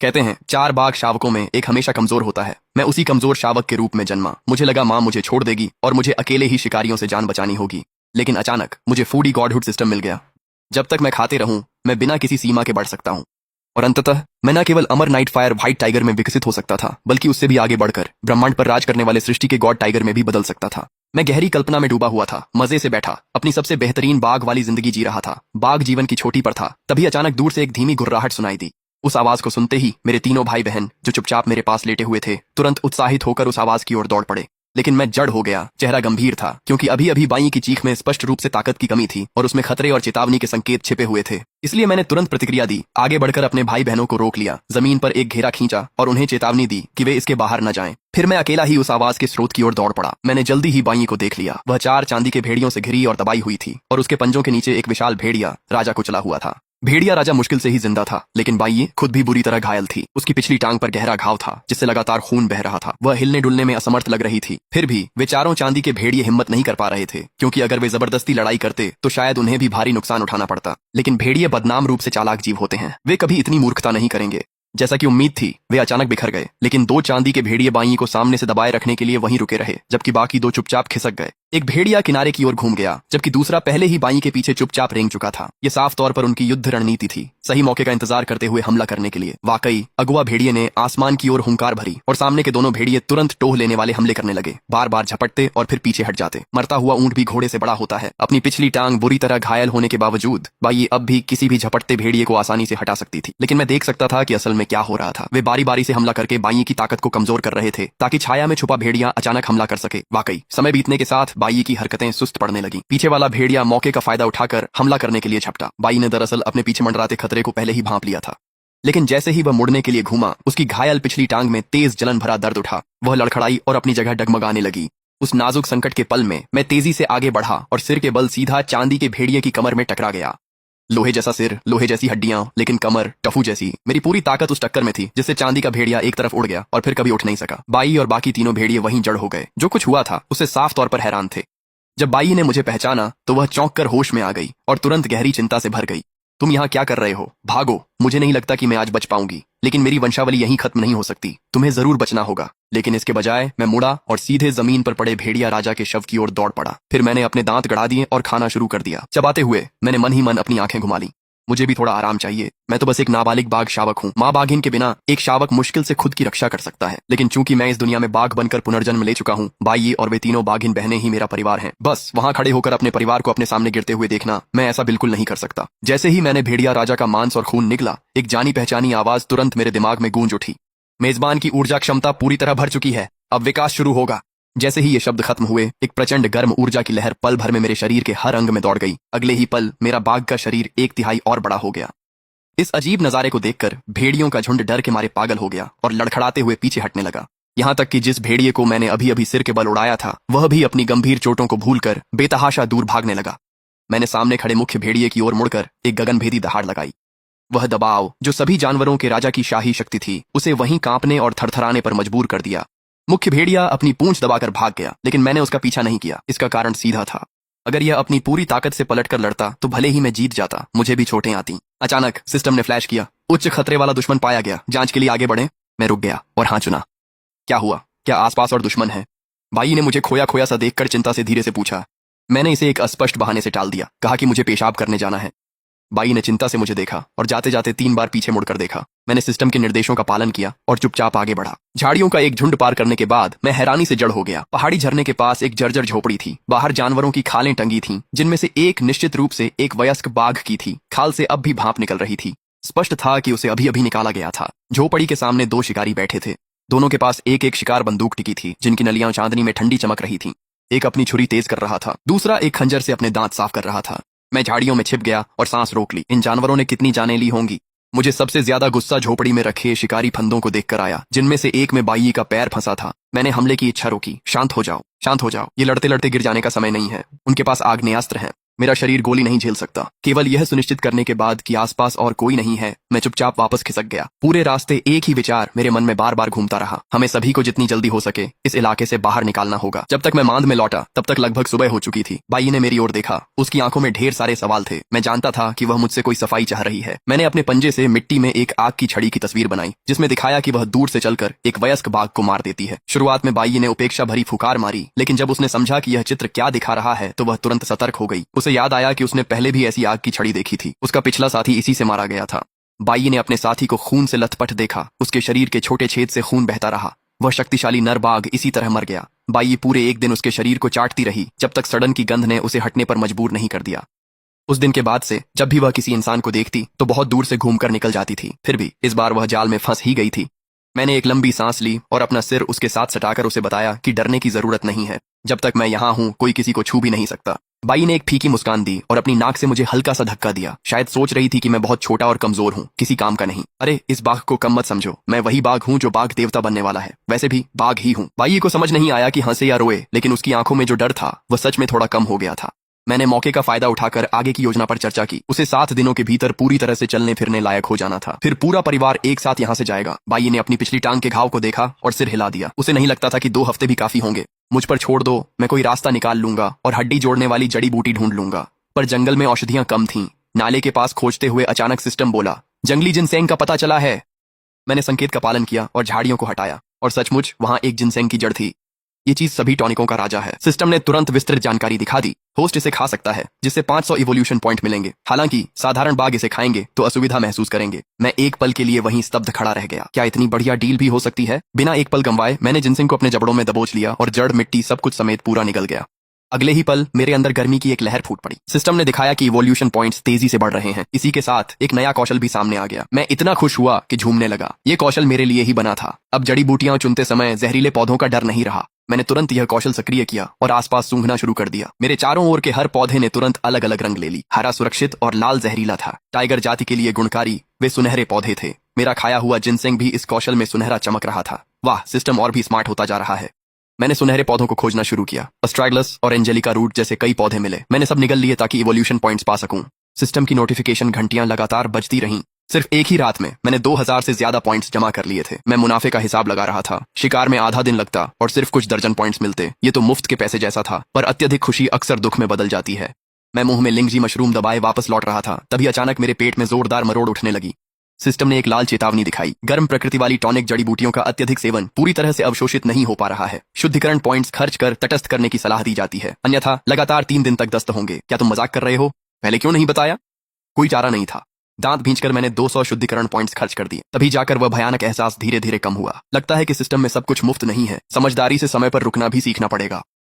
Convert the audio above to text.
कहते हैं 4 बाघ शावकों में एक हमेशा कमजोर होता है। मैं उसी कमजोर शावक के रूप में जन्मा। मुझे लगा माँ मुझे छोड़ देगी और मुझे अकेले ही शिकारियों से जान बचानी होगी। लेकिन अचानक मुझे फूडी गॉडहुड सिस्टम मिल गया। जब तक मैं खाते रहूं मैं बिना किसी सीमा के बढ़ सकता हूं। और अंततः मैं न केवल अमर नाइट फायर व्हाइट टाइगर में विकसित हो सकता था, बल्कि उससे भी आगे बढ़कर ब्रह्मांड पर राज करने वाले सृष्टि के गॉड टाइगर में भी बदल सकता था। मैं गहरी कल्पना में डूबा हुआ था, मजे से बैठा अपनी सबसे बेहतरीन बाघ वाली जिंदगी जी रहा था। बाघ जीवन की छोटी पर था, तभी अचानक दूर से एक धीमी गुर्राहट सुनाई दी। उस आवाज को सुनते ही मेरे तीनों भाई बहन जो चुपचाप मेरे पास लेटे हुए थे तुरंत उत्साहित होकर उस आवाज की ओर दौड़ पड़े। लेकिन मैं जड़ हो गया। चेहरा गंभीर था, क्योंकि अभी अभी बाई की चीख में स्पष्ट रूप से ताकत की कमी थी और उसमें खतरे और चेतावनी के संकेत छिपे हुए थे। इसलिए मैंने तुरंत प्रतिक्रिया दी, आगे बढ़कर अपने भाई बहनों को रोक लिया, जमीन पर एक घेरा खींचा और उन्हें चेतावनी दी कि वे इसके बाहर न जाएं। फिर मैं अकेला ही उस आवाज के स्रोत की ओर दौड़ पड़ा। मैंने जल्दी ही बाई को देख लिया। वह 4 चांदी के भेड़ियों से घिरी और दबाई हुई थी और उसके पंजों के नीचे एक विशाल भेड़िया राजा कुचला हुआ था। भेड़िया राजा मुश्किल से ही जिंदा था, लेकिन बाई खुद भी बुरी तरह घायल थी। उसकी पिछली टांग पर गहरा घाव था, जिससे लगातार खून बह रहा था। वह हिलने डुलने में असमर्थ लग रही थी। फिर भी वे चारों चांदी के भेड़िए हिम्मत नहीं कर पा रहे थे, क्योंकि अगर वे जबरदस्ती लड़ाई करते तो शायद उन्हें भी भारी नुकसान उठाना पड़ता। लेकिन भेड़िए बदनाम रूप से चालाक जीव होते हैं, वे कभी इतनी मूर्खता नहीं करेंगे। जैसा कि उम्मीद थी, वे अचानक बिखर गए। लेकिन 2 चांदी के भेड़िए बाई को सामने से दबाए रखने के लिए वहीं रुके रहे, जबकि बाकी 2 चुपचाप खिसक गए। एक भेड़िया किनारे की ओर घूम गया, जबकि दूसरा पहले ही बाई के पीछे चुपचाप रेंग चुका था। ये साफ तौर पर उनकी युद्ध रणनीति थी, सही मौके का इंतजार करते हुए हमला करने के लिए। वाकई अगुआ भेड़िए ने आसमान की ओर हुंकार भरी और सामने के दोनों भेड़िए तुरंत टोह लेने वाले हमले करने लगे, बार बार झपटते और फिर पीछे हट जाते। मरता हुआ ऊंट भी घोड़े से बड़ा होता है। अपनी पिछली टांग बुरी तरह घायल होने के बावजूद बाई अब भी किसी भी झपटते भेड़िए को आसानी से हटा सकती थी। लेकिन मैं देख सकता था कि असल में क्या हो रहा था। वे बारी बारी से हमला करके बाई की ताकत को कमजोर कर रहे थे, ताकि छाया में छुपा भेड़िया अचानक हमला कर सके। वाकई समय बीतने के साथ बाई की हरकतें सुस्त पड़ने लगी। पीछे वाला भेड़िया मौके का फायदा उठाकर हमला करने के लिए झपटा। बाई ने दरअसल अपने पीछे मंडराते खतरे को पहले ही भांप लिया था। लेकिन जैसे ही वह मुड़ने के लिए घूमा, उसकी घायल पिछली टांग में तेज जलन भरा दर्द उठा। वह लड़खड़ाई और अपनी जगह डगमगाने लगी। उस नाजुक संकट के पल में मैं तेजी से आगे बढ़ा और सिर के बल सीधा चांदी के भेड़िए की कमर में टकरा गया। लोहे जैसा सिर, लोहे जैसी हड्डियां, लेकिन कमर टफू जैसी। मेरी पूरी ताकत उस टक्कर में थी, जिससे चांदी का भेड़िया एक तरफ उड़ गया और फिर कभी उठ नहीं सका। बाई और बाकी तीनों भेड़िए वहीं जड़ हो गए। जो कुछ हुआ था उससे साफ तौर पर हैरान थे। जब बाई ने मुझे पहचाना तो वह चौंक कर होश में आ गई और तुरंत गहरी चिंता से भर गई। तुम यहाँ क्या कर रहे हो? भागो। मुझे नहीं लगता कि मैं आज बच पाऊंगी, लेकिन मेरी वंशावली यहीं खत्म नहीं हो सकती। तुम्हें जरूर बचना होगा। लेकिन इसके बजाय मैं मुड़ा और सीधे जमीन पर पड़े भेड़िया राजा के शव की ओर दौड़ पड़ा। फिर मैंने अपने दांत गड़ा दिए और खाना शुरू कर दिया। चबाते हुए मैंने मन ही मन अपनी आंखें घुमा ली। मुझे भी थोड़ा आराम चाहिए। मैं तो बस एक नाबालिग बाघ शावक हूँ। माँ बाघिन के बिना एक शावक मुश्किल से खुद की रक्षा कर सकता है, लेकिन चूंकि मैं इस दुनिया में बाघ बनकर पुनर्जन्म ले चुका हूँ, बाई और वे तीनों बाघिन बहनें ही मेरा परिवार हैं। बस वहाँ खड़े होकर अपने परिवार को अपने सामने गिरते हुए देखना, मैं ऐसा बिल्कुल नहीं कर सकता। जैसे ही मैंने भेड़िया राजा का मांस और खून निकला, एक जानी पहचानी आवाज तुरंत मेरे दिमाग में गूंज उठी। मेजबान की ऊर्जा क्षमता पूरी तरह भर चुकी है, अब विकास शुरू होगा। जैसे ही ये शब्द खत्म हुए, एक प्रचंड गर्म ऊर्जा की लहर पल भर में मेरे शरीर के हर अंग में दौड़ गई। अगले ही पल मेरा बाघ का शरीर 1/3 और बड़ा हो गया। इस अजीब नजारे को देखकर भेड़ियों का झुंड डर के मारे पागल हो गया और लड़खड़ाते हुए पीछे हटने लगा। यहाँ तक कि जिस भेड़िए को मैंने अभी अभी सिर के बल उड़ाया था, वह भी अपनी गंभीर चोटों को भूलकर बेतहाशा दूर भागने लगा। मैंने सामने खड़े मुख्य भेड़िए की ओर मुड़कर एक गगनभेदी दहाड़ लगाई। वह दबाव जो सभी जानवरों के राजा की शाही शक्ति थी, उसे वहीं कांपने और थरथराने पर मजबूर कर दिया। मुख्य भेड़िया अपनी पूंछ दबाकर भाग गया, लेकिन मैंने उसका पीछा नहीं किया। इसका कारण सीधा था। अगर यह अपनी पूरी ताकत से पलटकर लड़ता तो भले ही मैं जीत जाता, मुझे भी चोटें आती। अचानक सिस्टम ने फ्लैश किया। उच्च खतरे वाला दुश्मन पाया गया, जांच के लिए आगे बढ़े। मैं रुक गया और हाँ चुना। क्या हुआ? क्या आसपास और दुश्मन है? भाई ने मुझे खोया खोया सा देखकर चिंता से धीरे से पूछा। मैंने इसे एक अस्पष्ट बहाने से टाल दिया, कहा कि मुझे पेशाब करने जाना है। बाई ने चिंता से मुझे देखा और जाते जाते 3 बार पीछे मुड़कर देखा। मैंने सिस्टम के निर्देशों का पालन किया और चुपचाप आगे बढ़ा। झाड़ियों का एक झुंड पार करने के बाद मैं हैरानी से जड़ हो गया। पहाड़ी झरने के पास एक जर्जर झोपड़ी थी। बाहर जानवरों की खालें टंगी थीं, जिनमें से एक निश्चित रूप से एक वयस्क बाघ की थी। खाल से अब भी भाप निकल रही थी। स्पष्ट था कि उसे अभी अभी निकाला गया था। झोपड़ी के सामने 2 शिकारी बैठे थे। दोनों के पास एक एक शिकार बंदूक टिकी थी, जिनकी नलियां चांदनी में ठंडी चमक रही थी। एक अपनी छुरी तेज कर रहा था, दूसरा एक खंजर से अपने दांत साफ कर रहा था। मैं झाड़ियों में छिप गया और सांस रोक ली। इन जानवरों ने कितनी जानें ली होंगी। मुझे सबसे ज्यादा गुस्सा झोपड़ी में रखे शिकारी फंदों को देखकर आया, जिनमें से एक में बाई का पैर फंसा था। मैंने हमले की इच्छा रोकी। शांत हो जाओ, शांत हो जाओ। ये लड़ते लड़ते गिर जाने का समय नहीं है। उनके पास आग्नेयास्त्र हैं। मेरा शरीर गोली नहीं झेल सकता। केवल यह सुनिश्चित करने के बाद कि आसपास और कोई नहीं है, मैं चुपचाप वापस खिसक गया। पूरे रास्ते एक ही विचार मेरे मन में बार बार घूमता रहा, हमें सभी को जितनी जल्दी हो सके इस इलाके से बाहर निकालना होगा। जब तक मैं मांद में लौटा तब तक लगभग सुबह हो चुकी थी। बाई ने मेरी ओर देखा, उसकी आंखों में ढेर सारे सवाल थे। मैं जानता था कि वह मुझसे कोई सफाई चाह रही है। मैंने अपने पंजे से मिट्टी में एक आग की छड़ी की तस्वीर बनाई, जिसमें दिखाया कि वह दूर से चलकर एक वयस्क बाघ को मार देती है। शुरुआत में बाई ने उपेक्षा भरी फुकार मारी, लेकिन जब उसने समझा कि यह चित्र क्या दिखा रहा है तो वह तुरंत सतर्क हो गई। उसे याद आया कि उसने पहले भी ऐसी आग की छड़ी देखी थी, उसका पिछला साथी इसी से मारा गया था। बाई ने अपने साथी को खून से लथपथ देखा, उसके शरीर के छोटे छेद से खून बहता रहा। वह शक्तिशाली नर बाघ इसी तरह मर गया। बाई पूरे एक दिन उसके शरीर को चाटती रही, जब तक सड़न की गंध ने उसे हटने पर मजबूर नहीं कर दिया। उस दिन के बाद से जब भी वह किसी इंसान को देखती तो बहुत दूर से घूमकर निकल जाती थी। फिर भी इस बार वह जाल में फंस ही गई थी। मैंने एक लंबी सांस ली और अपना सिर उसके साथ सटाकर उसे बताया कि डरने की जरूरत नहीं है। जब तक मैं यहाँ हूँ कोई किसी को छू भी नहीं सकता। बाई ने एक फीकी मुस्कान दी और अपनी नाक से मुझे हल्का सा धक्का दिया। शायद सोच रही थी कि मैं बहुत छोटा और कमजोर हूँ, किसी काम का नहीं। अरे इस बाघ को कम मत समझो, मैं वही बाघ हूँ जो बाघ देवता बनने वाला है। वैसे भी बाघ ही हूँ। बाई को समझ नहीं आया कि हंसे या रोए, लेकिन उसकी आंखों में जो डर था वह सच में थोड़ा कम हो गया था। मैंने मौके का फायदा उठाकर आगे की योजना पर चर्चा की। उसे 7 दिनों के भीतर पूरी तरह से चलने फिरने लायक हो जाना था। फिर पूरा परिवार एक साथ यहाँ से जाएगा। बाई ने अपनी पिछली टांग के घाव को देखा और सिर हिला दिया। उसे नहीं लगता था कि 2 हफ्ते भी काफी होंगे। मुझ पर छोड़ दो, मैं कोई रास्ता निकाल लूंगा और हड्डी जोड़ने वाली जड़ी बूटी ढूंढ लूंगा। पर जंगल में औषधियां कम थीं। नाले के पास खोजते हुए अचानक सिस्टम बोला, जंगली जिनसेंग का पता चला है। मैंने संकेत का पालन किया और झाड़ियों को हटाया, और सचमुच वहां एक जिनसेंग की जड़ थी। ये चीज सभी टॉनिकों का राजा है। सिस्टम ने तुरंत विस्तृत जानकारी दिखा दी। होस्ट इसे खा सकता है, जिससे 500 इवोल्यूशन पॉइंट मिलेंगे। हालांकि साधारण बाघ इसे खाएंगे तो असुविधा महसूस करेंगे। मैं एक पल के लिए वहीं स्तब्ध खड़ा रह गया। क्या इतनी बढ़िया डील भी हो सकती है? बिना एक पल गंवाए मैंने जिनसिंग को अपने जबड़ों में दबोच लिया और जड़ मिट्टी सब कुछ समेत पूरा निकल गया। अगले ही पल मेरे अंदर गर्मी की एक लहर फूट पड़ी। सिस्टम ने दिखाया कि इवोल्यूशन पॉइंट्स तेजी से बढ़ रहे हैं। इसी के साथ एक नया कौशल भी सामने आ गया। मैं इतना खुश हुआ कि झूमने लगा। ये कौशल मेरे लिए ही बना था। अब जड़ी बूटियां चुनते समय जहरीले पौधों का डर नहीं रहा। मैंने तुरंत यह कौशल सक्रिय किया और आसपास सूंघना शुरू कर दिया। मेरे चारों ओर के हर पौधे ने तुरंत अलग अलग रंग ले ली। हरा सुरक्षित और लाल जहरीला था। टाइगर जाति के लिए गुणकारी वे सुनहरे पौधे थे। मेरा खाया हुआ जिनसेंग भी इस कौशल में सुनहरा चमक रहा था। वाह, सिस्टम और भी स्मार्ट होता जा रहा है। मैंने सुनहरे पौधों को खोजना शुरू किया। एस्ट्रैगलस और एंजेलिका रूट जैसे कई पौधे मिले। मैंने सब निगल लिए ताकि इवोल्यूशन पॉइंट्स पा सकूं। सिस्टम की नोटिफिकेशन घंटियां लगातार बजती रहीं। सिर्फ एक ही रात में मैंने 2000 से ज्यादा पॉइंट्स जमा कर लिए थे। मैं मुनाफे का हिसाब लगा रहा था। शिकार में आधा दिन लगता और सिर्फ कुछ दर्जन पॉइंट्स मिलते। ये तो मुफ्त के पैसे जैसा था, पर अत्यधिक खुशी अक्सर दुख में बदल जाती है। मैं मुंह में लिंगजी मशरूम दबाए वापस लौट रहा था, तभी अचानक मेरे पेट में जोरदार मरोड़ उठने लगी। सिस्टम ने एक लाल चेतावनी दिखाई। गर्म प्रकृति वाली टॉनिक जड़ी बूटियों का अत्यधिक सेवन पूरी तरह से अवशोषित नहीं हो पा रहा है। शुद्धिकरण पॉइंट्स खर्च कर तटस्थ करने की सलाह दी जाती है, अन्यथा लगातार 3 दिन तक दस्त होंगे। क्या तुम मजाक कर रहे हो? पहले क्यों नहीं बताया? कोई चारा नहीं था। दांत भींचकर मैंने 200 शुद्धिकरण पॉइंट्स खर्च कर दिए। तभी जाकर वह भयानक एहसास धीरे धीरे कम हुआ। लगता है कि सिस्टम में सब कुछ मुफ्त नहीं है। समझदारी से समय पर रुकना भी सीखना पड़ेगा।